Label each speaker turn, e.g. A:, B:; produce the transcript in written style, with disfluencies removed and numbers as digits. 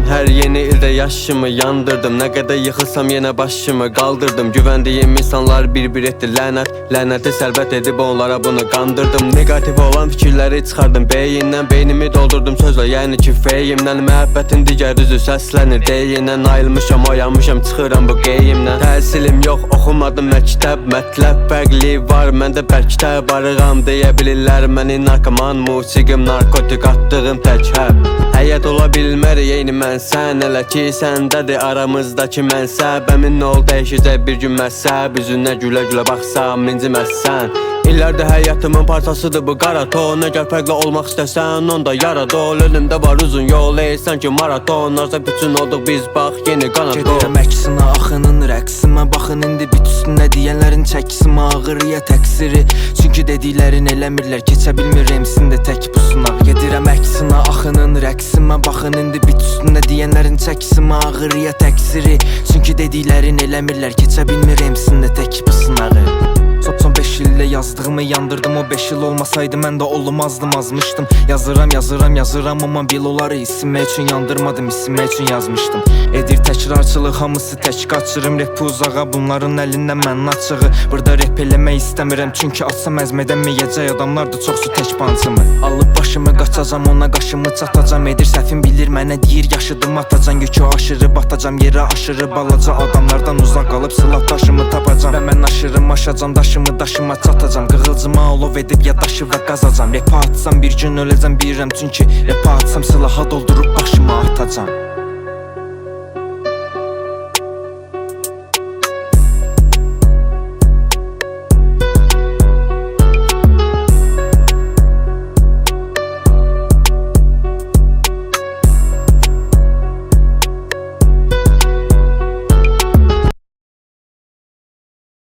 A: Her yeni ilde yaşımı yandırdım. Ne kadar yıkılsam yine başımı kaldırdım. Güvendiğim insanlar bir etti lənət. Lənəti sərvət edib onlara bunu kandırdım. Negatif olan fikirləri çıxardım beyindən. Beynimi doldurdum sözlə, yəni ki feyimdən. Məhəbbətin digər üzü səslənir deyindən. Ayılmışam, oyanmışam, çıxıram bu qeyimdən. Təhsilim yox, oxumadım məktəb. Mətləb fərqli var, məndə bərkdə barığam deyə bilirlər məni. Narkoman, musiqim, narkotik atdığım tək həb. Həyat ola bilmərik eyni mən sən. Elə ki səndədir aramızdakı mən. Səbəmin ol dəyişəcək bir gün məzhəb. Üzünə gülə-gülə baxsam inciməzsən. İllərdə həyatımın parçasıdır bu qara ton. Əgər fərqli olmaq istəsən onda yaradol. Önümdə var uzun yol, sanki maraton. Arza bütün olduq biz, bax yeni qanat ol.
B: Gedirəm əksinə axının rəqsimə. Baxın indi bit üstündə deyənlərin çəkisimi. Ağırıya təqsiri, çünki dediklərin eləmirlər. Keçə bilmir emsində tək bu sınaq. Gedirəm əksinə axının rəqsimə. Baxın indi bit üstündə deyənlərin çəkisimi. Ağırıya təqsiri, çünki dediklərin eləmirlər. Keçə bilmir emsində tək bu sınağı. Son 5 illə yazdığımı yandırdım. O 5 il olmasaydı mən də olmazdım, azmışdım. Yazıram amma biloları isinmək üçün yandırmadım, isinmək üçün yazmışdım. Edir təkrarçılıq, hamısı tək qaçırım. Repi uzağa, bunların əlindən mən açığı. Burada rep eləmək istəmirəm, çünki açsam əzmədəməyəcək adamlardır çoxsu tək pancımı. Alıb başımı qaçacam, ona qaşımı çatacam. Edir səhvim bilir mənə deyir yaşıdım atacan. Yükü aşırı batacam, yerə aşırı balaca adamlardan uzaq qalıb silah daşımı tapacam. Və mən aşırı aşacam, daşıma çatacam. Qığılcıma olov edib yadaşı və qazacam. Repa atsam bir gün öləcəm bilirəm, çünki repa atsam silaha doldurub başıma atacam.